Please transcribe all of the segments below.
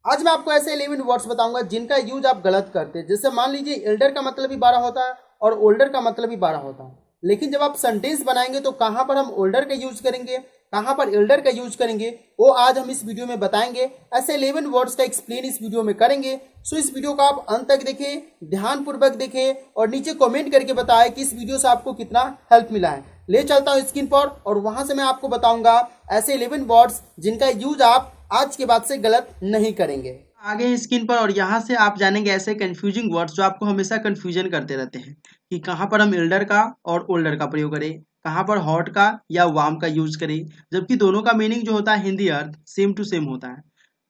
आज मैं आपको ऐसे 11 वर्ड्स बताऊंगा जिनका यूज आप गलत करते हैं। जैसे मान लीजिए एल्डर का मतलब भी 12 होता है और ओल्डर का मतलब भी 12 होता है, लेकिन जब आप सेंटेंस बनाएंगे तो कहां पर हम ओल्डर का यूज करेंगे, कहां पर एल्डर का यूज करेंगे, वो आज हम इस वीडियो में बताएंगे। ऐसे 11 वर्ड्स का एक्सप्लेन इस वीडियो में करेंगे। सो इस वीडियो को आप अंत तक देखें, ध्यानपूर्वक देखें और नीचे कमेंट करके बताएं कि इस वीडियो से आपको कितना हेल्प मिला है। ले चलता हूं स्क्रीन पर और वहां से मैं आपको बताऊंगा ऐसे 11 वर्ड्स जिनका यूज आप आज के बाद से गलत नहीं करेंगे। आगे हैं स्क्रीन पर और यहाँ से आप जानेंगे ऐसे कंफ्यूजिंग वर्ड्स जो आपको हमेशा कंफ्यूजन करते रहते हैं कि कहाँ पर हम एल्डर का और ओल्डर का प्रयोग करें, कहाँ पर हॉट का या वार्म का यूज करें, जबकि दोनों का मीनिंग जो होता है हिंदी अर्थ सेम टू सेम होता है।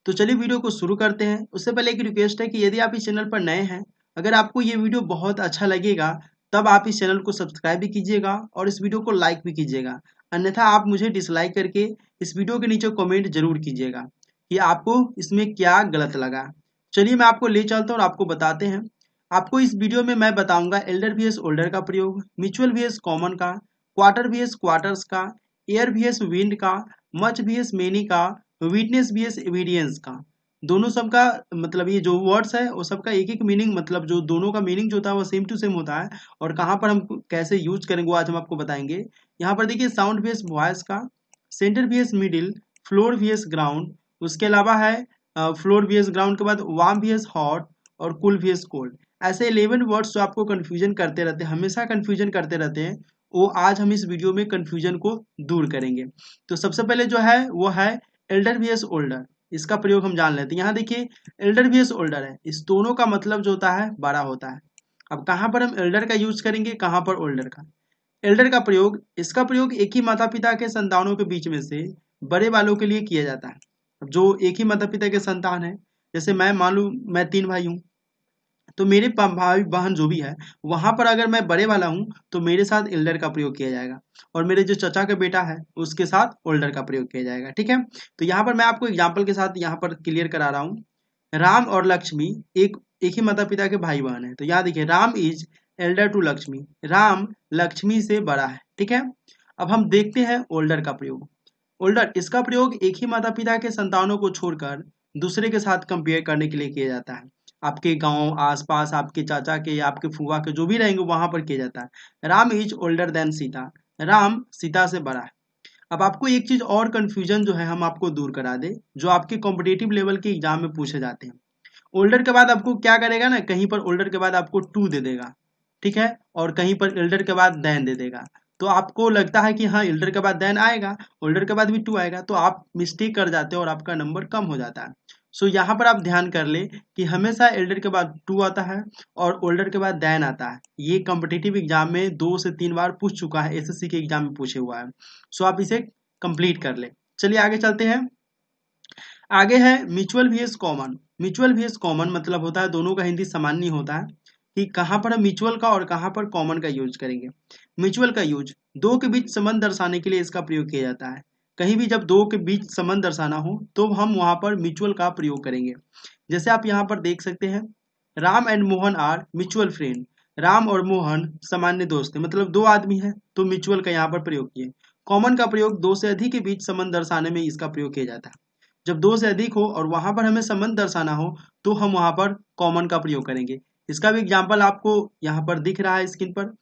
तो चलिए वीडियो को शुरू करते हैं। उससे पहले एक रिक्वेस्ट है कि यदि आप इस चैनल पर नए हैं, अगर आपको ये वीडियो बहुत अच्छा लगेगा तब आप इस चैनल को सब्सक्राइब भी कीजिएगा और इस वीडियो को लाइक भी कीजिएगा। अन्यथा आप मुझे डिसलाइक करके इस वीडियो के नीचे कमेंट जरूर कीजिएगा कि आपको इसमें क्या गलत लगा। चलिए मैं आपको ले चलता हूँ और आपको बताते हैं। आपको इस वीडियो में मैं बताऊंगा एल्डर वीएस ओल्डर का प्रयोग, म्यूचुअल वीएस कॉमन का, क्वार्टर वीएस क्वार्टर्स का, एयर वीएस विंड का, मच वीएस मेनी का, विटनेस वीएस एविडेंस का। दोनों सबका मतलब ये जो वर्ड्स है वो सबका एक एक मीनिंग, मतलब जो दोनों का मीनिंग जो होता है वो सेम टू सेम होता है और कहाँ पर हम कैसे यूज करेंगे वो आज हम आपको बताएंगे। यहाँ पर देखिए साउंड वीएस वॉइस का, centre V S middle, floor V S ground, उसके अलावा है फ्लोर वीएस ग्राउंड के बाद वार्म वीएस हॉट और कूल वीएस कोल्ड। ऐसे 11 वर्ड्स जो आपको कंफ्यूजन करते रहते हैं, हमेशा कंफ्यूजन करते रहते हैं, वो आज हम इस वीडियो में कंफ्यूजन को दूर करेंगे। तो सबसे पहले जो है वो है एल्डर वीएस ओल्डर। इसका प्रयोग हम जान लेते हैं। यहाँ देखिए एल्डर वीएस ओल्डर है, इस दोनों का मतलब जो होता है बड़ा होता है। अब कहाँ पर हम एल्डर का यूज करेंगे, कहाँ पर ओल्डर का। एल्डर का प्रयोग, इसका प्रयोग एक ही माता पिता के संतानों के बीच में से बड़े वालों के लिए किया जाता है। अब जो एक ही माता पिता के संतान है, जैसे मैं मान लूं मैं 3 भाई हूँ, तो मेरे भाई बहन जो भी है वहां पर अगर मैं बड़े वाला हूँ तो मेरे साथ एल्डर का प्रयोग किया जाएगा और मेरे जो चचा का बेटा है उसके साथ ओल्डर का प्रयोग किया जाएगा। ठीक है, तो यहाँ पर मैं आपको एग्जाम्पल के साथ यहाँ पर क्लियर करा रहा हूँ। राम और लक्ष्मी एक एक ही माता पिता के भाई बहन है, तो यहाँ देखिए Ram is elder to Lakshmi, Ram Lakshmi से बड़ा है। ठीक है, अब हम देखते हैं ओल्डर का प्रयोग। ओल्डर, इसका प्रयोग एक ही माता पिता के संतानों को छोड़कर दूसरे के साथ कंपेयर करने के लिए किया जाता है। आपके गांव आसपास आपके चाचा के या आपके फुआ के जो भी रहेंगे वहां पर किया जाता है। Ram is older than Sita, Ram Sita से बड़ा है। अब आपको एक चीज और कंफ्यूजन जो है हम आपको दूर करा दे, जो आपके कॉम्पिटेटिव लेवल के एग्जाम में पूछे जाते हैं। ओल्डर के बाद आपको क्या करेगा ना, कहीं पर ओल्डर के बाद आपको टू दे देगा, ठीक है, और कहीं पर एल्डर के बाद देन दे देगा। तो आपको लगता है कि हाँ एल्डर के बाद देन आएगा, ओल्डर के बाद भी टू आएगा, तो आप मिस्टेक कर जाते हो और आपका नंबर कम हो जाता है। सो यहाँ पर आप ध्यान कर ले कि हमेशा एल्डर के बाद टू आता है और ओल्डर के बाद देन आता है। ये कॉम्पिटिटिव एग्जाम में 2 से 3 बार पूछ चुका है, एसएससी के एग्जाम में पूछे हुआ है। सो आप इसे कंप्लीट कर ले। चलिए आगे चलते हैं। आगे है mutual V S common. Mutual V S common मतलब होता है, दोनों का हिंदी समान नहीं होता है कि कहाँ पर हम म्यूचुअल का और कहाँ पर कॉमन का यूज करेंगे। म्यूचुअल का यूज दो के बीच संबंध दर्शाने के लिए इसका प्रयोग किया जाता है। कहीं भी जब दो के बीच संबंध दर्शाना हो तो हम वहां पर म्यूचुअल का प्रयोग करेंगे। जैसे आप यहाँ पर देख सकते हैं, Ram and Mohan are mutual friend. Ram और मोहन सामान्य दोस्त है, मतलब दो आदमी है, तो म्यूचुअल का यहाँ पर प्रयोग किए। कॉमन का प्रयोग दो से अधिक के बीच संबंध दर्शाने में इसका प्रयोग किया जाता है। जब दो से अधिक हो और वहां पर हमें संबंध दर्शाना हो तो हम वहां पर कॉमन का प्रयोग करेंगे। इसका भी एग्जाम्पल आपको यहाँ पर दिख रहा है स्क्रीन पर।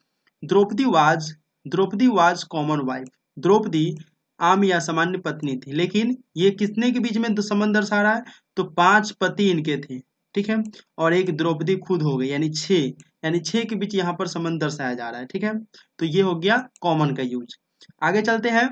Draupadi was common wife. Draupadi आम या सामान्य पत्नी थी, लेकिन ये कितने के बीच में संबंध दर्शा रहा है, तो 5 पति इनके थे। ठीक है, और एक द्रौपदी खुद हो गई, यानी 6, यानी 6 के बीच यहाँ पर संबंध दर्शाया जा रहा है। ठीक है, तो ये हो गया कॉमन का यूज। आगे चलते हैं।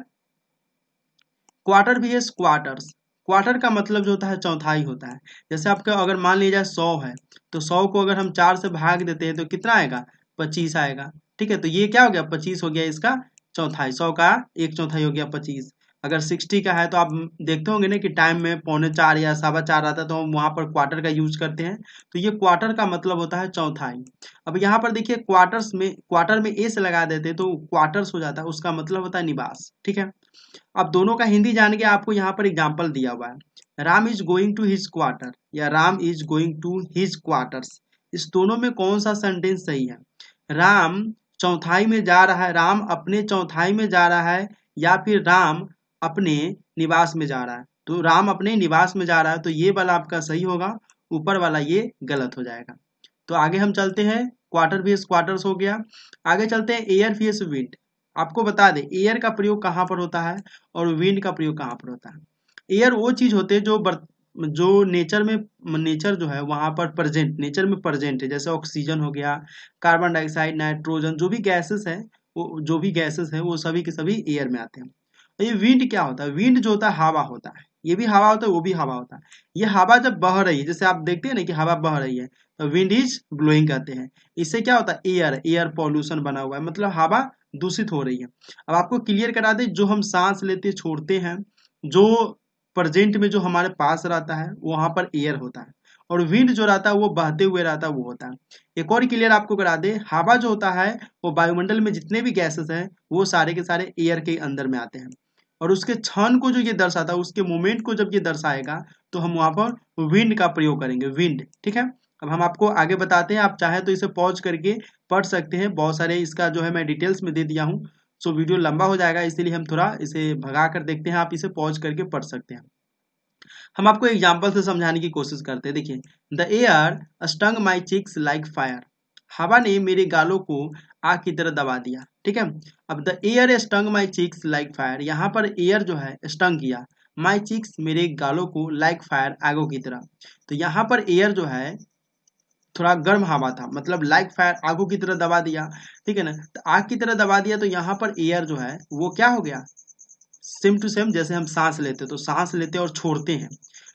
Quarter VS quarters. क्वार्टर का मतलब जो होता है चौथाई होता है। जैसे आपका अगर मान लिया जाए 100 है, तो 100 को अगर हम 4 से भाग देते हैं तो कितना आएगा, 25 आएगा। ठीक है, तो ये क्या हो गया, 25 हो गया इसका चौथाई। 100 का एक चौथाई हो गया 25। अगर 60 का है तो आप देखते होंगे ना कि टाइम में 3:45 या 4:15 आता है, तो हम वहां पर क्वार्टर का यूज करते हैं। तो ये क्वार्टर का मतलब होता है चौथाई। अब यहाँ पर देखिए क्वार्टर में ए से लगा देते हैं तो क्वार्टर्स हो जाता है, उसका मतलब होता है निवास। ठीक है, अब दोनों का हिंदी जान के आपको यहाँ पर एग्जाम्पल दिया हुआ है। Ram is going to his quarter या Ram is going to his quarters. इस दोनों में कौन सा सेंटेंस सही है। राम चौथाई में जा रहा है, राम अपने चौथाई में जा रहा है, या फिर राम अपने निवास में जा रहा है। तो राम अपने निवास में जा रहा है, तो ये वाला आपका सही होगा, ऊपर वाला ये गलत हो जाएगा। तो आगे हम चलते हैं, क्वार्टर vs क्वार्टर्स हो गया। आगे चलते हैं एयर vs विंड। आपको बता दें एयर का प्रयोग कहाँ पर होता है और विंड का प्रयोग कहाँ पर होता है। एयर वो चीज होते हैं जो नेचर में, नेचर जो है वहां पर प्रेजेंट, नेचर में प्रेजेंट है, जैसे ऑक्सीजन हो गया, कार्बन डाइऑक्साइड, नाइट्रोजन, जो भी गैसेस है वो सभी के सभी एयर में आते हैं। तो ये विंड क्या होता है, विंड जो होता है हवा होता है, ये भी हवा होता है वो भी हवा होता है। ये हवा जब बह रही है, जैसे आप देखते हैं ना कि हवा बह रही है, तो विंड इज ब्लोइंग कहते हैं। इससे क्या होता है, एयर पॉल्यूशन बना हुआ है, मतलब हवा दूषित हो रही है। अब आपको क्लियर करा दे, जो हम सांस लेते छोड़ते हैं, जो प्रेजेंट में जो हमारे पास रहता है वहां पर एयर होता है, और विंड जो रहता है वो बहते हुए रहता है वो होता है। एक और क्लियर आपको करा दे, हवा जो होता है वो वायुमंडल में जितने भी गैसेस हैं वो सारे के सारे एयर के अंदर में आते हैं, और उसके क्षण को जो ये दर्शाता है, उसके मोमेंट को जब ये दर्शाएगा, तो हम वहां पर विंड का प्रयोग करेंगे, विंड। ठीक है, अब हम आपको आगे बताते हैं, आप चाहे तो इसे पॉज करके पढ़ सकते हैं, बहुत सारे इसका जो है मैं डिटेल्स में दे दिया हूँ। सो वीडियो लंबा हो जाएगा, इसीलिए हम थोड़ा इसे भगा कर देखते हैं, आप इसे पॉज करके पढ़ सकते हैं। हम आपको एग्जाम्पल से समझाने की कोशिश करते हैं। देखिए, the air stung my cheeks like fire. हवा ने मेरे गालों को आग की तरह दबा दिया। ठीक है, अब the air stung my cheeks like fire, यहाँ पर एयर जो है स्टंग किया, माई चिक्स मेरे गालों को, लाइक फायर आगों की तरह। तो यहाँ पर एयर जो है थोड़ा गर्म हवा था, मतलब लाइक फायर आगों की तरह दबा दिया। ठीक है ना, तो आग की तरह दबा दिया, तो यहाँ पर एयर जो है वो क्या हो गया, सेम टू सेम जैसे हम सांस लेते, तो सांस लेते और छोड़ते हैं।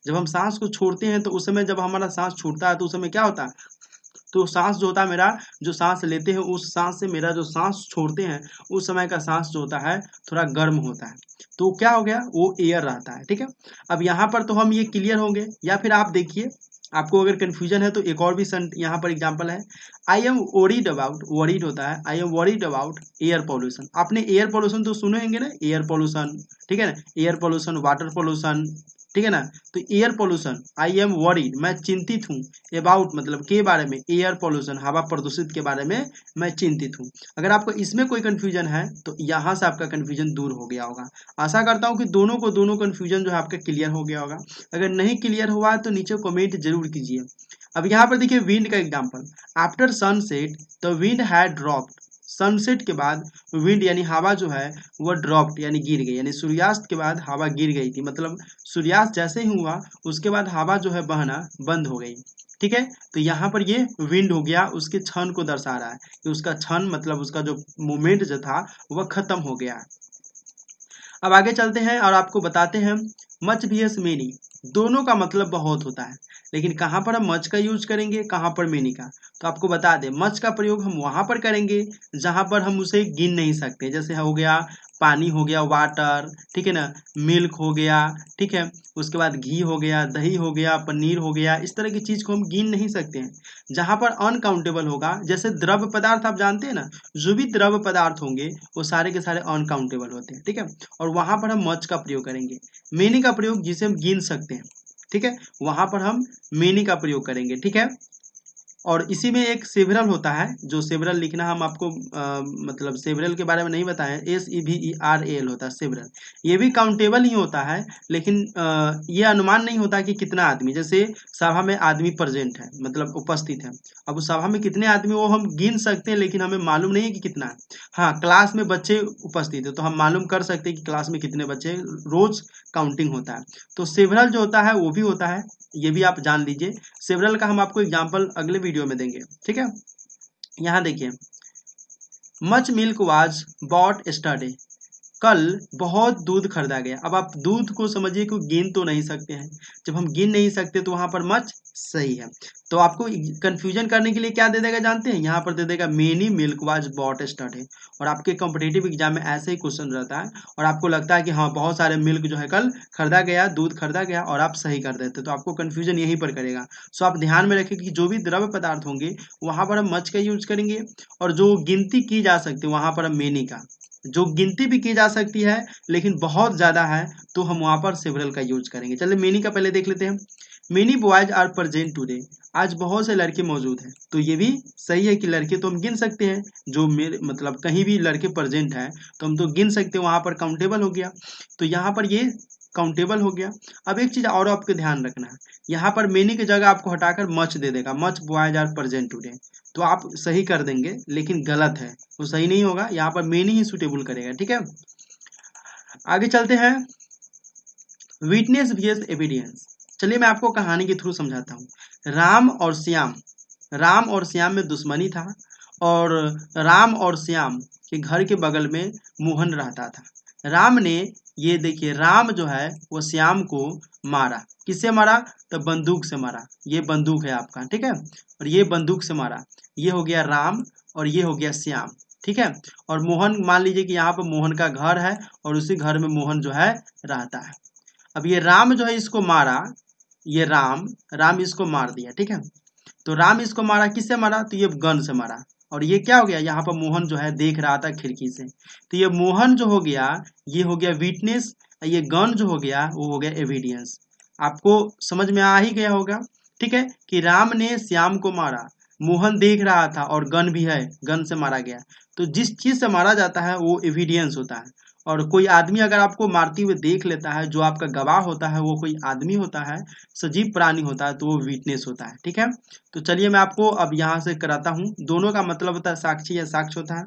जब हम सांस को छोड़ते हैं तो उस समय जब हमारा सांस छूटता है तो उस समय क्या होता है, तो सांस जो होता है मेरा, जो सांस लेते हैं उस सांस से मेरा जो सांस छोड़ते हैं उस समय का सांस जो होता है थोड़ा गर्म होता है, तो क्या हो गया, वो एयर रहता है। ठीक है, अब यहाँ पर तो हम ये क्लियर होंगे, या फिर आप देखिए, आपको अगर कंफ्यूजन है तो एक और भी यहाँ पर एग्जांपल है। I am worried about, worried होता है, I am worried about air pollution. आपने एयर पॉल्यूशन तो सुने होंगे ना, एयर पॉल्यूशन, ठीक है ना, एयर पॉल्यूशन, वाटर पॉल्यूशन, ठीक है ना। तो air pollution, I am worried, मैं चिंतित हूँ, अबाउट मतलब के बारे में, एयर पॉल्यूशन हवा प्रदूषित के बारे में मैं चिंतित हूँ। अगर आपको इसमें कोई कंफ्यूजन है तो यहाँ से आपका कंफ्यूजन दूर हो गया होगा। आशा करता हूँ कि दोनों कंफ्यूजन जो है आपका क्लियर हो गया होगा। अगर नहीं क्लियर हुआ है तो नीचे कमेंट जरूर कीजिए। अब यहाँ पर देखिए विंड का example, after sunset the wind had dropped. Sunset के बाद विंड यानी हवा जो है वह ड्रॉप्ड यानी गिर गई, यानी सूर्यास्त के बाद हवा गिर गई थी, मतलब सूर्यास्त जैसे ही हुआ उसके बाद हवा जो है बहना बंद हो गई। ठीक है, तो यहाँ पर ये विंड हो गया, उसके क्षण को दर्शा रहा है कि उसका क्षण मतलब उसका जो मोमेंट जो था वह खत्म हो गया। अब आगे चलते हैं और आपको बताते हैं मच vs मेनी। दोनों का मतलब बहुत होता है, लेकिन कहाँ पर हम मच का यूज करेंगे, कहाँ पर मेनी का। तो आपको बता दें, मच का प्रयोग हम वहां पर करेंगे जहां पर हम उसे गिन नहीं सकते, जैसे हो गया पानी, हो गया वाटर, ठीक है ना, मिल्क हो गया, ठीक है, उसके बाद घी हो गया, दही हो गया, पनीर हो गया, इस तरह की चीज को हम गिन नहीं सकते हैं। जहां पर अनकाउंटेबल होगा, जैसे द्रव पदार्थ आप जानते हैं ना, जो भी द्रव पदार्थ होंगे वो सारे के सारे अनकाउंटेबल होते हैं। ठीक है, और वहां पर हम मच का प्रयोग करेंगे। मेनी का प्रयोग जिसे हम गिन सकते हैं, ठीक है, वहां पर हम मेनी का प्रयोग करेंगे। ठीक है, और इसी में एक सेवरल होता है, जो सेवरल लिखना हम आपको मतलब सेवरल के बारे में नहीं बताएं, SEVERAL होता है सेवरल। ये भी काउंटेबल ही होता है, लेकिन ये अनुमान नहीं होता कि कितना आदमी, जैसे सभा में आदमी प्रेजेंट है मतलब उपस्थित है, अब उस सभा में कितने आदमी वो हम गिन सकते हैं, लेकिन हमें मालूम नहीं है कि कितना है। हाँ, क्लास में बच्चे उपस्थित है तो हम मालूम कर सकते हैं कि क्लास में कितने बच्चे, रोज काउंटिंग होता है। तो सेवरल जो होता है वो भी होता है, ये भी आप जान लीजिए। सेवरल का हम आपको एग्जाम्पल अगले वीडियो में देंगे। ठीक है, यहाँ देखिए, मच मिल्क वाज बॉट स्टरडे। कल बहुत दूध खरीदा गया। अब आप दूध को समझिए कि गिन तो नहीं सकते हैं, जब हम गिन नहीं सकते तो वहां पर मच सही है। तो आपको कंफ्यूजन करने के लिए क्या दे देगा जानते हैं, यहाँ पर दे देगा मेनी मिल्क वाज बॉट स्टरडे। और आपके कॉम्पिटेटिव एग्जाम में ऐसे ही क्वेश्चन रहता है, और आपको लगता है कि हाँ बहुत सारे मिल्क जो है कल खरीदा गया, दूध खरीदा गया, और आप सही कर देते, तो आपको कंफ्यूजन यहीं पर करेगा। सो आप ध्यान में रखें कि जो भी द्रव्य पदार्थ होंगे वहां पर हम मच का यूज करेंगे, और जो गिनती की जा सकती है वहां पर हम मेनी का, जो गिनती भी की जा सकती है लेकिन बहुत ज्यादा है तो हम वहां पर सेवरल का यूज करेंगे। चलिए मेनी का पहले देख लेते हैं। Many boys are present today. आज बहुत से लड़के मौजूद हैं, तो ये भी सही है कि लड़के तो हम गिन सकते हैं, जो मेरे मतलब कहीं भी लड़के प्रेजेंट हैं तो हम तो गिन सकते हैं, वहां पर काउंटेबल हो गया। तो यहाँ पर ये काउंटेबल हो गया। अब एक चीज और आपको ध्यान रखना है, यहाँ पर मेनी की जगह आपको हटाकर मच दे देगा, much boys are present today, तो आप सही कर देंगे, लेकिन गलत है, वो सही नहीं होगा, यहाँ पर मेनी ही सुटेबल करेगा। ठीक है, आगे चलते हैं, विटनेस वीएस एविडेंस। चलिए मैं आपको कहानी के थ्रू समझाता हूँ। राम और श्याम में दुश्मनी था, और राम और श्याम के घर के बगल में मोहन रहता था। राम ने, ये देखिए, राम जो है वो श्याम को मारा। किससे मारा? तो बंदूक से मारा। ये बंदूक है आपका, ठीक है, और ये बंदूक से मारा। ये हो गया राम और ये हो गया श्याम, ठीक है। और मोहन, मान लीजिए कि यहाँ पर मोहन का घर है और उसी घर में मोहन जो है रहता है। अब ये राम जो है इसको मारा, ये राम इसको मार दिया, ठीक है। तो राम इसको मारा, किससे मारा? तो ये गन से मारा। और ये क्या हो गया? यहाँ पर मोहन जो है देख रहा था खिड़की से, तो ये मोहन जो हो गया, ये हो गया विटनेस, ये गन जो हो गया वो हो गया एविडेंस। आपको समझ में आ ही गया होगा, ठीक है, कि राम ने श्याम को मारा, मोहन देख रहा था और गन भी है, गन से मारा गया। तो जिस चीज से मारा जाता है वो एविडेंस होता है। और कोई आदमी अगर आपको मारते हुए देख लेता है, जो आपका गवाह होता है वो कोई आदमी होता है, सजीव प्राणी होता है, तो वो विटनेस होता है, ठीक है। तो चलिए मैं आपको अब यहाँ से कराता हूँ। दोनों का मतलब होता है साक्षी या साक्ष्य होता है।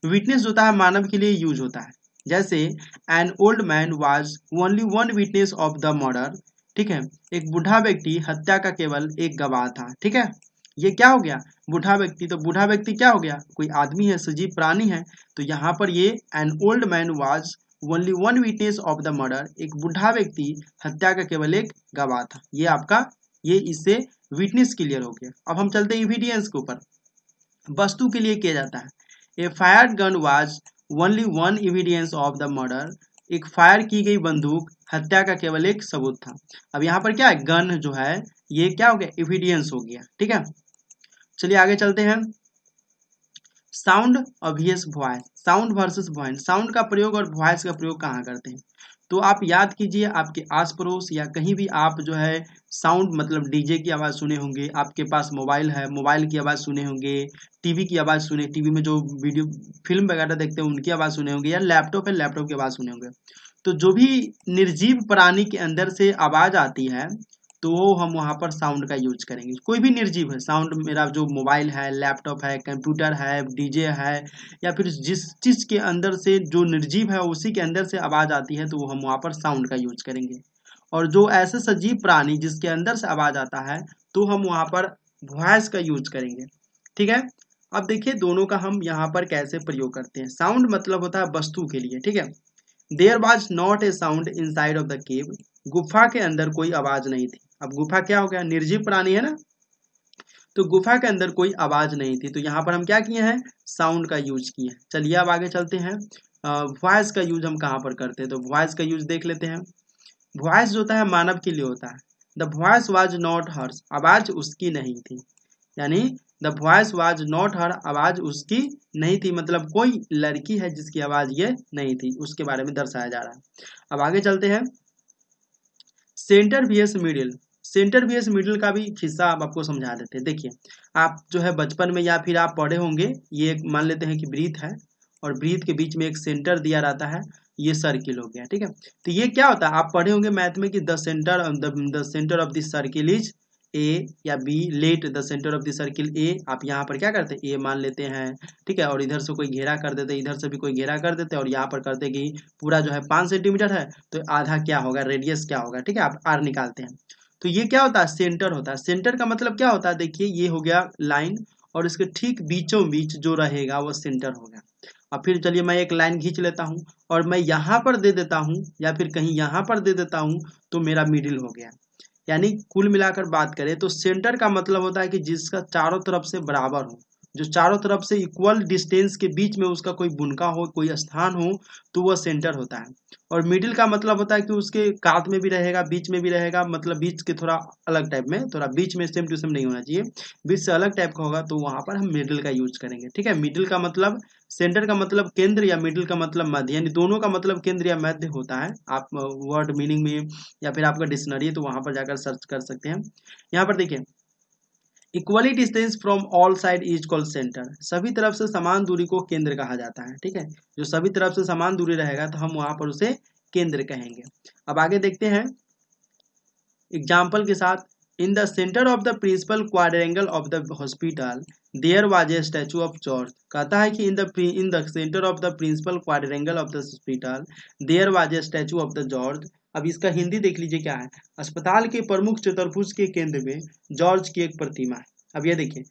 विटनेस होता है मानव के लिए यूज होता है, जैसे an old man was only one witness of the murder, ठीक है। एक बूढ़ा व्यक्ति हत्या का केवल एक गवाह था, ठीक है। ये क्या हो गया? बूढ़ा व्यक्ति। तो बूढ़ा व्यक्ति क्या हो गया? कोई आदमी है, सजीव प्राणी है। तो यहाँ पर ये an old man was only one witness of the murder, एक बूढ़ा व्यक्ति हत्या का केवल एक गवाह था। ये आपका, ये इससे विटनेस क्लियर हो गया। अब हम चलते हैं एविडेंस के ऊपर। वस्तु के लिए किया जाता है। A fire gun was only one evidence of the murder, एक फायर की गई बंदूक हत्या का केवल एक सबूत था। अब यहाँ पर क्या है? गन जो है ये क्या हो गया? एविडेंस हो गया, ठीक है। चलिए आगे चलते हैं। Sound obvious voice, sound versus voice. Sound का प्रयोग और वॉइस का प्रयोग कहाँ करते हैं? तो आप याद कीजिए, आपके आस पड़ोस या कहीं भी आप जो है साउंड मतलब डीजे की आवाज़ सुने होंगे, आपके पास मोबाइल है, मोबाइल की आवाज़ सुने होंगे, टीवी की आवाज़ सुने, टीवी में जो वीडियो फिल्म वगैरह देखते हैं उनकी आवाज़ सुने होंगे, या लैपटॉप है, लैपटॉप की आवाज़ सुने होंगे। तो जो भी निर्जीव प्राणी के अंदर से आवाज़ आती है तो हम वहाँ पर साउंड का यूज करेंगे। कोई भी निर्जीव है, साउंड मेरा जो मोबाइल है, लैपटॉप है, कंप्यूटर है, डीजे है, या फिर जिस चीज़ के अंदर से जो निर्जीव है उसी के अंदर से आवाज़ आती है तो हम वहाँ पर साउंड का यूज करेंगे। और जो ऐसे सजीव प्राणी जिसके अंदर से आवाज़ आता है तो हम वहाँ पर वॉइस का यूज करेंगे, ठीक है। अब देखिए दोनों का हम यहाँ पर कैसे प्रयोग करते हैं। साउंड मतलब होता है वस्तु के लिए, ठीक है। There was not a sound inside of the cave, गुफा के अंदर कोई आवाज नहीं थी। अब गुफा क्या हो गया? निर्जीव प्राणी है ना, तो गुफा के अंदर कोई आवाज नहीं थी। तो यहाँ पर हम क्या किए हैं? साउंड का यूज किए हैं। चलिए अब आगे चलते हैं। वॉइस का यूज हम कहाँ पर करते हैं? तो वॉइस का यूज देख लेते हैं। वॉइस जो होता है मानव के लिए होता है। The voice was not hers, आवाज उसकी नहीं थी, यानी the voice was not her, आवाज उसकी नहीं थी, मतलब कोई लड़की है जिसकी आवाज ये नहीं थी, उसके बारे में दर्शाया जा रहा है। अब आगे चलते हैं। Centre V S middle, centre V S middle का भी हिस्सा आप आपको समझा देते हैं। देखिए आप जो है बचपन में या फिर आप पढ़े होंगे, ये एक मान लेते हैं कि ब्रीथ है और ब्रीथ के बीच में एक सेंटर दिया रहता है, ये सर्किल हो गया, ठीक है। तो ये क्या होता है? आप पढ़े होंगे मैथ में कि the centre of this circle is A या B, let the centre of the circle A. आप यहाँ पर क्या करते हैं? ए मान लेते हैं, ठीक है, और इधर से कोई घेरा कर देते, इधर से भी कोई घेरा कर देते, और यहाँ पर करते कि पूरा जो है 5 सेंटीमीटर है तो आधा क्या होगा? रेडियस क्या होगा, ठीक है, आप आर निकालते हैं। तो ये क्या होता है? सेंटर होता है। सेंटर का मतलब क्या होता है? देखिए ये हो गया लाइन, और इसके ठीक बीचों बीच जो रहेगा वो सेंटर होगा। अब फिर चलिए मैं एक लाइन खींच लेता हूँ और मैं यहाँ पर दे देता हूँ या फिर कहीं यहाँ पर दे देता हूँ, तो मेरा मिडिल हो गया। यानी कुल मिलाकर बात करें तो सेंटर का मतलब होता है कि जिसका चारों तरफ से बराबर हो, जो चारों तरफ से इक्वल डिस्टेंस के बीच में उसका कोई बुनका हो, कोई स्थान हो, तो वह सेंटर होता है। और मिडिल का मतलब होता है कि उसके काट में भी रहेगा, बीच में भी रहेगा, मतलब बीच के थोड़ा अलग टाइप में, थोड़ा बीच में सेम टू सेम नहीं होना चाहिए, बीच से अलग टाइप का होगा, तो वहां पर हम मिडिल का यूज करेंगे, ठीक है। मिडिल का मतलब, सेंटर का मतलब केंद्र, या मिडिल का मतलब मध्य, यानी दोनों का मतलब केंद्र या मध्य होता है। आप वर्ड मीनिंग में या फिर आपका डिक्शनरी तो वहां पर जाकर सर्च कर सकते हैं। यहाँ पर देखिए equally distance from all side is called centre, सभी तरफ से समान दूरी को केंद्र कहा जाता है, ठीक है। जो सभी तरफ से समान दूरी रहेगा तो हम वहां पर उसे केंद्र कहेंगे। अब आगे देखते हैं एग्जाम्पल के साथ। In the centre of the principal quadrangle of the hospital there was a statue of George. कहता है कि in the centre of the principal quadrangle of the hospital there was a statue of the George. अब इसका हिंदी देख लीजिए क्या है। अस्पताल के प्रमुख चतुर्भुज के केंद्र में जॉर्ज की एक प्रतिमा है। अब ये देखिए,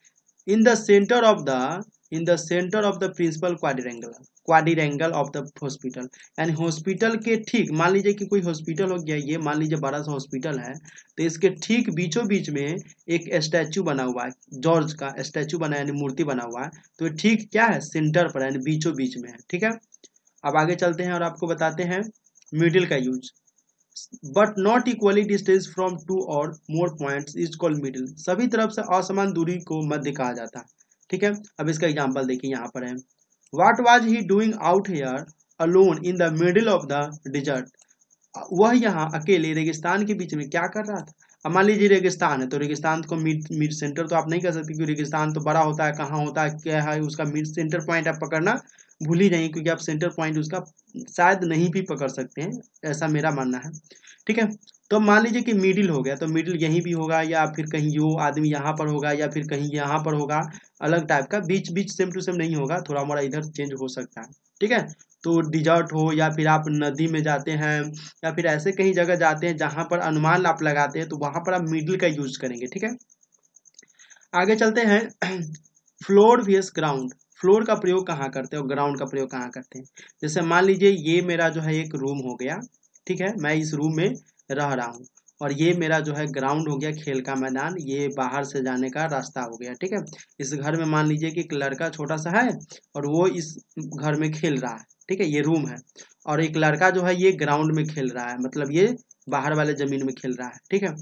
in the centre of the principal quadrangle of the hospital, यानी हॉस्पिटल के ठीक, मान लीजिए कि कोई हॉस्पिटल हो गया, ये मान लीजिए बड़ा सा हॉस्पिटल है, तो इसके ठीक बीचों बीच में एक स्टैचू बना हुआ है, जॉर्ज का स्टैचू बना है, यानी मूर्ति बना हुआ है। तो ठीक क्या है, सेंटर पर है, यानी बीचों बीच में है। ठीक है, अब आगे चलते हैं और आपको बताते हैं मिडिल का use. But not equally distance from two और more points is called middle. सभी तरफ से असमान दूरी को मध्य कहा जाता है। ठीक है, अब इसका एग्जांपल देखिए, यहाँ पर है, what was he doing out here alone in the middle of the dessert. वह यहाँ अकेले रेगिस्तान के बीच में क्या कर रहा था। अब मान लीजिए रेगिस्तान है, तो रेगिस्तान को मिड सेंटर तो आप नहीं कर सकते, क्योंकि रेगिस्तान तो बड़ा होता है, कहाँ होता है, क्या है, उसका मिड सेंटर पॉइंट आप पकड़ना भूल ही जाइए, क्योंकि आप सेंटर पॉइंट उसका शायद नहीं भी पकड़ सकते हैं, ऐसा मेरा मानना है। ठीक है, तो मान लीजिए कि मिडिल हो गया, तो मिडिल यहीं भी होगा, या फिर कहीं यो आदमी यहाँ पर होगा, या फिर कहीं यहाँ पर होगा, अलग टाइप का, बीच बीच सेम टू सेम नहीं होगा, थोड़ा मोड़ा इधर चेंज हो सकता है। ठीक है, तो डिजर्ट हो, या फिर आप नदी में जाते हैं, या फिर ऐसे कहीं जगह जाते हैं जहां पर अनुमान आप लगाते हैं, तो वहां पर आप मिडिल का यूज करेंगे। ठीक है, आगे चलते हैं फ्लोर vs ग्राउंड। फ्लोर का प्रयोग कहाँ करते हैं और ग्राउंड का प्रयोग कहाँ करते हैं। जैसे मान लीजिए ये मेरा जो है एक रूम हो गया, ठीक है, मैं इस रूम में रह रहा हूँ, और ये मेरा जो है ग्राउंड हो गया, खेल का मैदान, ये बाहर से जाने का रास्ता हो गया। ठीक है, इस घर में मान लीजिए कि एक लड़का छोटा सा है और वो इस घर में खेल रहा है। ठीक है, ये रूम है, और एक लड़का जो है ये ग्राउंड में खेल रहा है, मतलब ये बाहर वाले जमीन में खेल रहा है। ठीक है,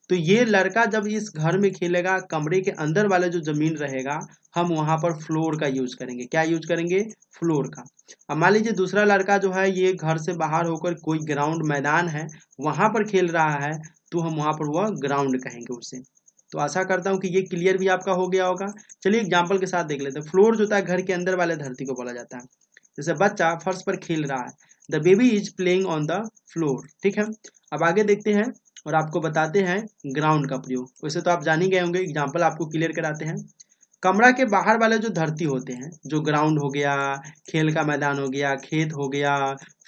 तो ये लड़का जब इस घर में खेलेगा, कमरे के अंदर वाला जो जमीन रहेगा, हम वहां पर फ्लोर का यूज करेंगे। क्या यूज करेंगे, फ्लोर का। अब मान लीजिए दूसरा लड़का जो है ये घर से बाहर होकर कोई ग्राउंड मैदान है वहां पर खेल रहा है, तो हम वहां पर वह ग्राउंड कहेंगे उसे। तो आशा करता हूँ कि ये क्लियर भी आपका हो गया होगा। चलिए एग्जाम्पल के साथ देख लेते हैं। फ्लोर जो होता है घर के अंदर वाले धरती को बोला जाता है। जैसे बच्चा फर्श पर खेल रहा है, the baby is playing on the floor. ठीक है, अब आगे देखते हैं और आपको बताते हैं ग्राउंड का प्रयोग। वैसे तो आप जान ही गए होंगे, एग्जाम्पल आपको क्लियर कराते हैं। कमरा के बाहर वाले जो धरती होते हैं, जो ग्राउंड हो गया, खेल का मैदान हो गया, खेत हो गया,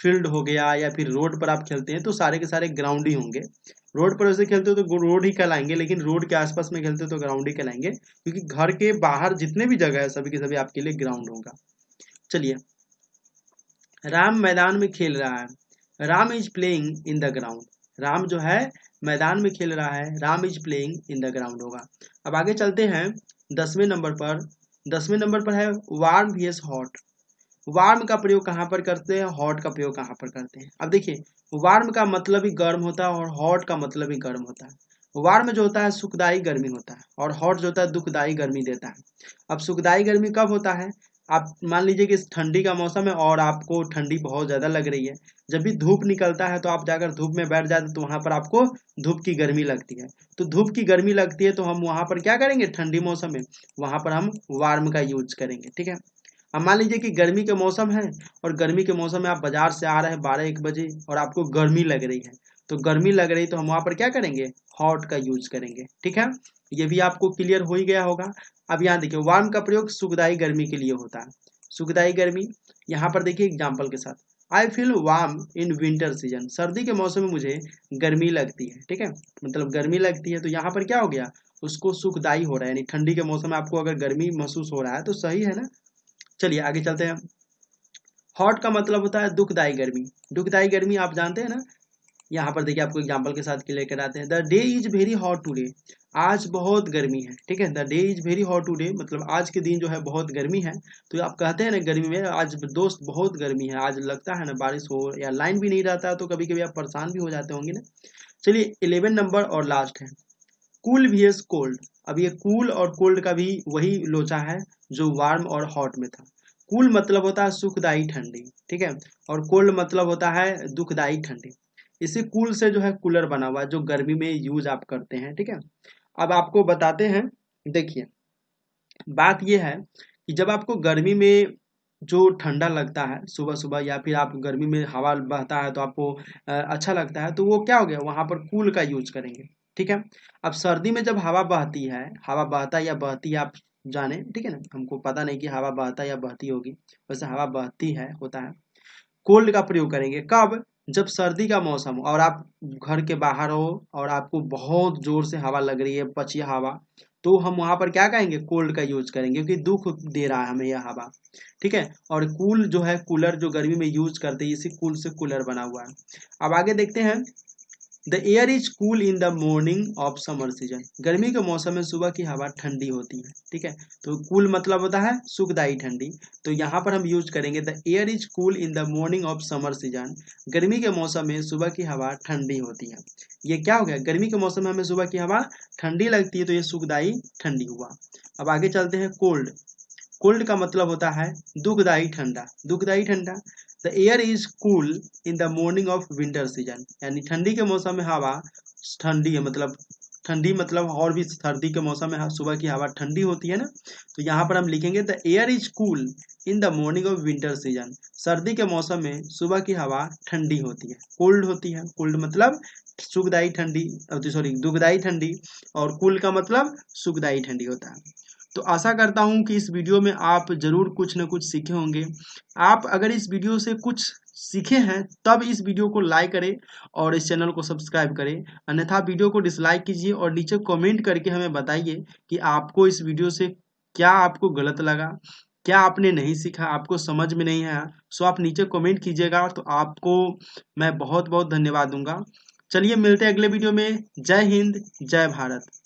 फील्ड हो गया, या फिर रोड पर आप खेलते हैं, तो सारे के सारे ग्राउंड ही होंगे। रोड पर वैसे खेलते हो तो रोड ही कहलाएंगे, लेकिन रोड के आसपास में खेलते हो तो ग्राउंड ही कहलाएंगे, क्योंकि घर के बाहर जितने भी जगह है सभी के सभी आपके लिए ग्राउंड होगा। चलिए, राम मैदान में खेल रहा है, Ram is playing in the ground. Ram जो है मैदान में खेल रहा है, Ram is playing in the ground होगा। अब आगे चलते हैं 10वें नंबर पर। 10वें नंबर पर है वार्म vs हॉट। वार्म का प्रयोग कहाँ पर करते हैं, हॉट का प्रयोग कहाँ पर करते हैं। अब देखिए, वार्म का मतलब ही गर्म होता है और हॉट का मतलब ही गर्म होता है। वार्म जो होता है सुखदायी गर्मी होता है, और हॉट जो होता है दुखदायी गर्मी देता है। अब सुखदायी गर्मी कब होता है, आप मान लीजिए कि ठंडी का मौसम है और आपको ठंडी बहुत ज्यादा लग रही है, जब भी धूप निकलता है तो आप जाकर धूप में बैठ जाते, तो वहां पर आपको धूप की गर्मी लगती है। तो धूप की गर्मी लगती है तो हम वहां पर क्या करेंगे, ठंडी मौसम में वहां पर हम वार्म का यूज करेंगे। ठीक है, अब मान लीजिए कि गर्मी के मौसम है, और गर्मी के मौसम में आप बाजार से आ रहे हैं 12-1 बजे और आपको गर्मी लग रही है, तो गर्मी लग रही तो हम वहां पर क्या करेंगे, हॉट का यूज करेंगे। ठीक है, ये भी आपको क्लियर हो ही गया होगा। अब यहाँ देखिए, वार्म का प्रयोग सुखदायी गर्मी के लिए होता है। सुखदायी गर्मी, यहाँ पर देखिए एग्जाम्पल के साथ, I feel warm in winter season. सर्दी के मौसम में मुझे गर्मी लगती है। ठीक है, मतलब गर्मी लगती है, तो यहाँ पर क्या हो गया, उसको सुखदायी हो रहा है, यानी ठंडी के मौसम में आपको अगर गर्मी महसूस हो रहा है तो सही है ना। चलिए आगे चलते हैं। हॉट का मतलब होता है दुखदायी गर्मी। दुखदायी गर्मी आप जानते हैं ना, यहाँ पर देखिए आपको एग्जाम्पल के साथ क्लियर कराते हैं। The day is very hot today. आज बहुत गर्मी है। ठीक है, the day is very hot today मतलब आज के दिन जो है बहुत गर्मी है। तो आप कहते हैं ना गर्मी में, आज दोस्त बहुत गर्मी है, आज लगता है ना बारिश हो, या लाइन भी नहीं रहता तो कभी कभी आप परेशान भी हो जाते होंगे ना। चलिए 11 नंबर और लास्ट है कूल vs कोल्ड। अब ये कूल और कोल्ड का भी वही लोचा है जो वार्म और हॉट में था। कूल मतलब होता है सुखदायी ठंडी, ठीक है, और कोल्ड मतलब होता है दुखदायी ठंडी। इसी कूल से जो है कूलर बना हुआ है जो गर्मी में यूज आप करते हैं। ठीक है, अब आपको बताते हैं, देखिए बात यह है कि जब आपको गर्मी में जो ठंडा लगता है सुबह सुबह, या फिर आप गर्मी में हवा बहता है तो आपको अच्छा लगता है, तो वो क्या हो गया, वहां पर कूल का यूज करेंगे। ठीक है। अब सर्दी में जब हवा बहती है, हवा बहता है या बहती है आप जाने, ठीक है ना, हमको पता नहीं कि हवा बहता है या बहती होगी, वैसे हवा बहती है होता है। कोल्ड का प्रयोग करेंगे कब, जब सर्दी का मौसम हो और आप घर के बाहर हो और आपको बहुत जोर से हवा लग रही है, पछिया हवा, तो हम वहां पर क्या कहेंगे, कोल्ड का यूज करेंगे, क्योंकि दुख दे रहा है हमें यह हवा। ठीक है। और कूल जो है, कूलर जो गर्मी में यूज करते हैं, इसी कूल से कूलर बना हुआ है। अब आगे देखते हैं, the air is cool in the morning of summer season. गर्मी के मौसम में सुबह की हवा ठंडी होती है। ठीक है। तो कूल मतलब होता है सुखदायी, ठंडी। तो यहाँ पर हम यूज करेंगे the air is cool in the morning of summer season. गर्मी के मौसम में सुबह की हवा ठंडी होती है। ये क्या हो गया, गर्मी के मौसम में हमें सुबह की हवा ठंडी लगती है, तो ये सुखदायी ठंडी हुआ। अब आगे चलते हैं, कोल्ड। कोल्ड का मतलब होता है दुखदायी ठंडा, दुखदायी ठंडा। The air is cool in the morning of winter season, यानी ठंडी के मौसम में हवा ठंडी है, मतलब ठंडी मतलब और भी सर्दी के मौसम में सुबह की हवा ठंडी होती है ना, तो यहाँ पर हम लिखेंगे the air is cool in the morning of winter season. सर्दी के मौसम में सुबह की हवा ठंडी होती है, कोल्ड होती है। कोल्ड मतलब सुखदायी ठंडी, सॉरी दुखदायी ठंडी, और कूल का मतलब सुखदायी ठंडी होता है। तो आशा करता हूं कि इस वीडियो में आप जरूर कुछ न कुछ सीखे होंगे। आप अगर इस वीडियो से कुछ सीखे हैं तब इस वीडियो को लाइक करें और इस चैनल को सब्सक्राइब करें, अन्यथा वीडियो को डिसलाइक कीजिए और नीचे कमेंट करके हमें बताइए कि आपको इस वीडियो से क्या आपको गलत लगा, क्या आपने नहीं सीखा, आपको समझ में नहीं आया। सो आप नीचे कमेंट कीजिएगा, तो आपको मैं बहुत बहुत धन्यवाद दूंगा। चलिए मिलते हैं अगले वीडियो में। जय हिंद, जय भारत।